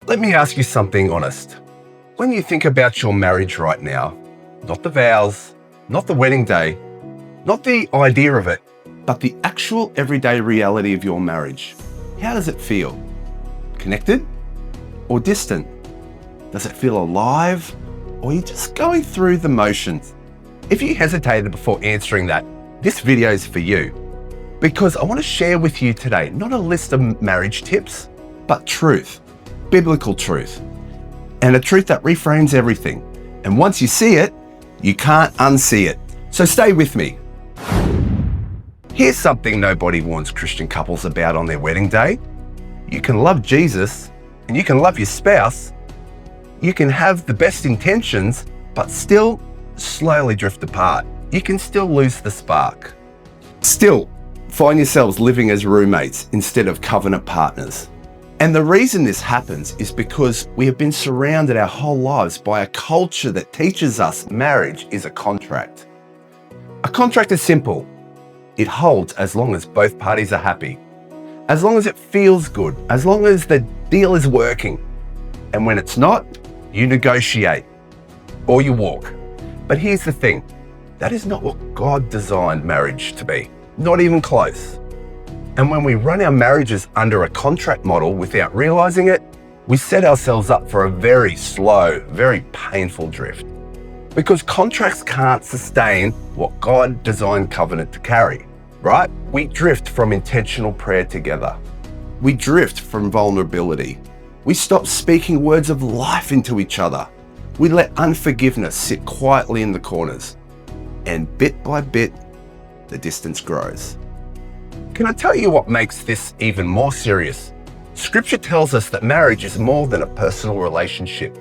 Let me ask you something honest. When you think about your marriage right now, not the vows, not the wedding day, not the idea of it, but the actual everyday reality of your marriage, how does it feel? Connected or distant? Does it feel alive, or are you just going through the motions? If you hesitated before answering that, this video is for you. Because I want to share with you today, not a list of marriage tips, but truth, biblical truth, and a truth that reframes everything. And once you see it, you can't unsee it. So stay with me. Here's something nobody warns Christian couples about on their wedding day. You can love Jesus and you can love your spouse. You can have the best intentions, but still slowly drift apart. You can still lose the spark. Still find yourselves living as roommates instead of covenant partners. And the reason this happens is because we have been surrounded our whole lives by a culture that teaches us marriage is a contract. A contract is simple. It holds as long as both parties are happy, as long as it feels good, as long as the deal is working. And when it's not, you negotiate or you walk. But here's the thing, that is not what God designed marriage to be, not even close. And when we run our marriages under a contract model without realizing it, we set ourselves up for a very slow, very painful drift. Because contracts can't sustain what God designed covenant to carry, right? We drift from intentional prayer together. We drift from vulnerability. We stop speaking words of life into each other. We let unforgiveness sit quietly in the corners. And bit by bit, the distance grows. Can I tell you what makes this even more serious? Scripture tells us that marriage is more than a personal relationship.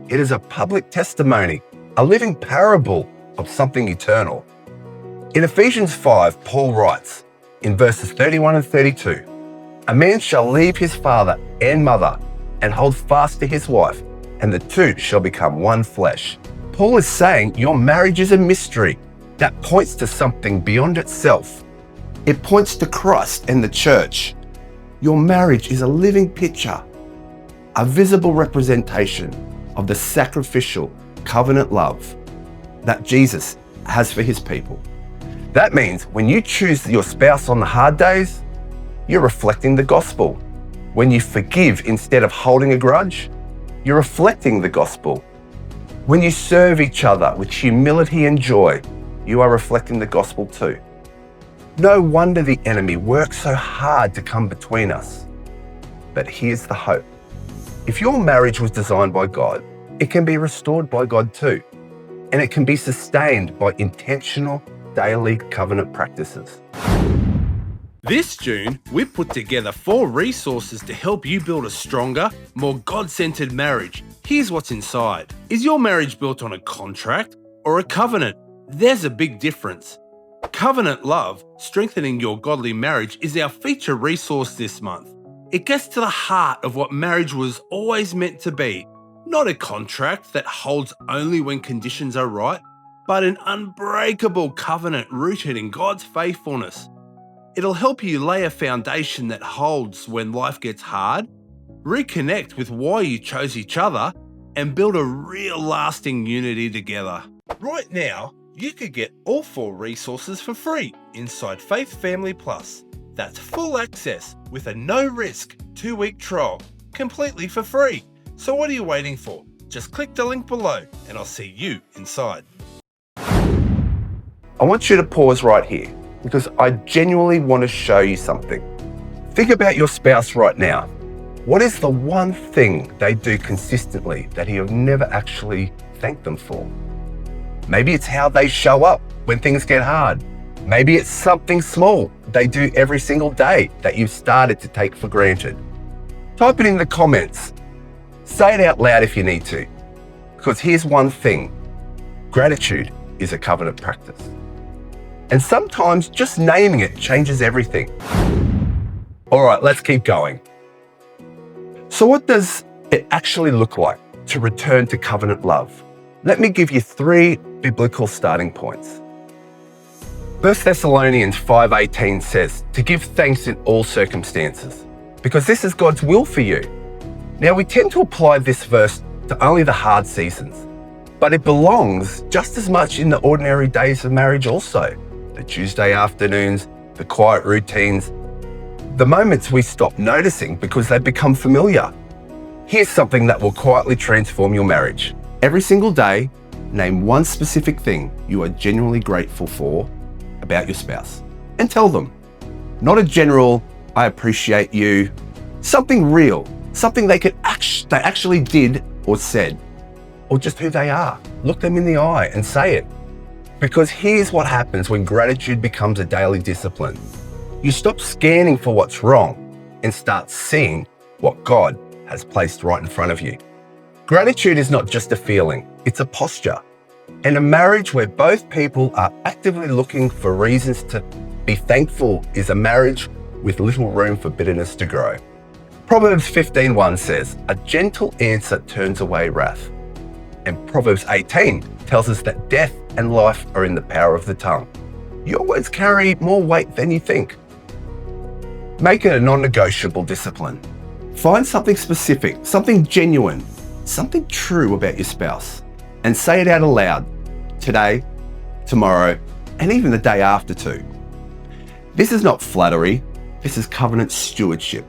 It is a public testimony, a living parable of something eternal. In Ephesians 5, Paul writes, in verses 31 and 32, "A man shall leave his father and mother and hold fast to his wife, and the two shall become one flesh." Paul is saying your marriage is a mystery that points to something beyond itself. It points to Christ and the church. Your marriage is a living picture, a visible representation of the sacrificial covenant love that Jesus has for his people. That means when you choose your spouse on the hard days, you're reflecting the gospel. When you forgive instead of holding a grudge, you're reflecting the gospel. When you serve each other with humility and joy, you are reflecting the gospel too. No wonder the enemy works so hard to come between us. But here's the hope. If your marriage was designed by God, it can be restored by God too. And it can be sustained by intentional daily covenant practices. This June, we've put together 4 resources to help you build a stronger, more God-centered marriage. Here's what's inside. Is your marriage built on a contract or a covenant? There's a big difference. Covenant Love, Strengthening Your Godly Marriage is our feature resource this month. It gets to the heart of what marriage was always meant to be. Not a contract that holds only when conditions are right, but an unbreakable covenant rooted in God's faithfulness. It'll help you lay a foundation that holds when life gets hard, reconnect with why you chose each other, and build a real lasting unity together. Right now, you could get all 4 resources for free inside Faith Family Plus. That's full access with a no-risk 2-week trial, completely for free. So what are you waiting for? Just click the link below and I'll see you inside. I want you to pause right here because I genuinely want to show you something. Think about your spouse right now. What is the one thing they do consistently that you have never actually thanked them for? Maybe it's how they show up when things get hard. Maybe it's something small they do every single day that you've started to take for granted. Type it in the comments. Say it out loud if you need to. Because here's one thing. Gratitude is a covenant practice. And sometimes just naming it changes everything. All right, let's keep going. So what does it actually look like to return to covenant love? Let me give you 3 biblical starting points. 1 Thessalonians 5:18 says to give thanks in all circumstances, because this is God's will for you. Now, we tend to apply this verse to only the hard seasons, but it belongs just as much in the ordinary days of marriage also. The Tuesday afternoons, the quiet routines, the moments we stop noticing because they become familiar. Here's something that will quietly transform your marriage. Every single day, name one specific thing you are genuinely grateful for about your spouse and tell them. Not a general, I appreciate you, something real, something they actually did or said, or just who they are. Look them in the eye and say it. Because here's what happens when gratitude becomes a daily discipline. You stop scanning for what's wrong and start seeing what God has placed right in front of you. Gratitude is not just a feeling, it's a posture. And a marriage where both people are actively looking for reasons to be thankful is a marriage with little room for bitterness to grow. Proverbs 15:1 says, "A gentle answer turns away wrath." And Proverbs 18 tells us that death and life are in the power of the tongue. Your words carry more weight than you think. Make it a non-negotiable discipline. Find something specific, something genuine, something true about your spouse, and say it out aloud today, tomorrow, and even the day after too. This is not flattery, this is covenant stewardship.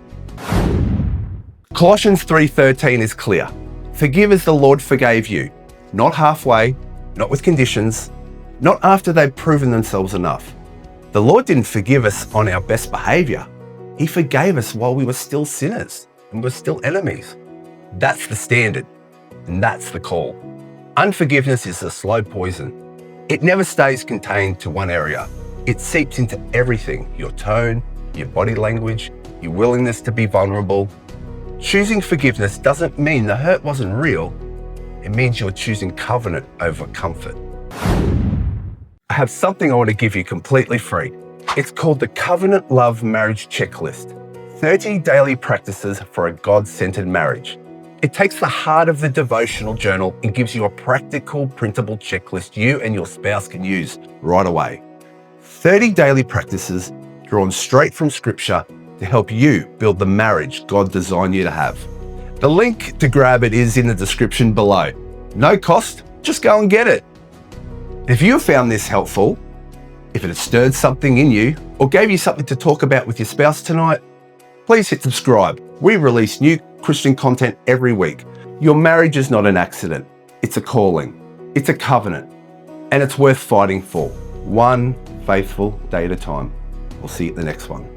Colossians 3:13 is clear. Forgive as the Lord forgave you, not halfway, not with conditions, not after they've proven themselves enough. The Lord didn't forgive us on our best behavior. He forgave us while we were still sinners and were still enemies. That's the standard, and that's the call. Unforgiveness is a slow poison. It never stays contained to one area. It seeps into everything, your tone, your body language, your willingness to be vulnerable. Choosing forgiveness doesn't mean the hurt wasn't real. It means you're choosing covenant over comfort. I have something I want to give you completely free. It's called the Covenant Love Marriage Checklist. 30 daily practices for a God-centered marriage. It takes the heart of the devotional journal and gives you a practical, printable checklist you and your spouse can use right away. 30 daily practices drawn straight from Scripture to help you build the marriage God designed you to have. The link to grab it is in the description below. No cost, just go and get it. If you have found this helpful, if it has stirred something in you or gave you something to talk about with your spouse tonight, please hit subscribe. We release new Christian content every week. Your marriage is not an accident. It's a calling. It's a covenant. And it's worth fighting for. One faithful day at a time. We'll see you at the next one.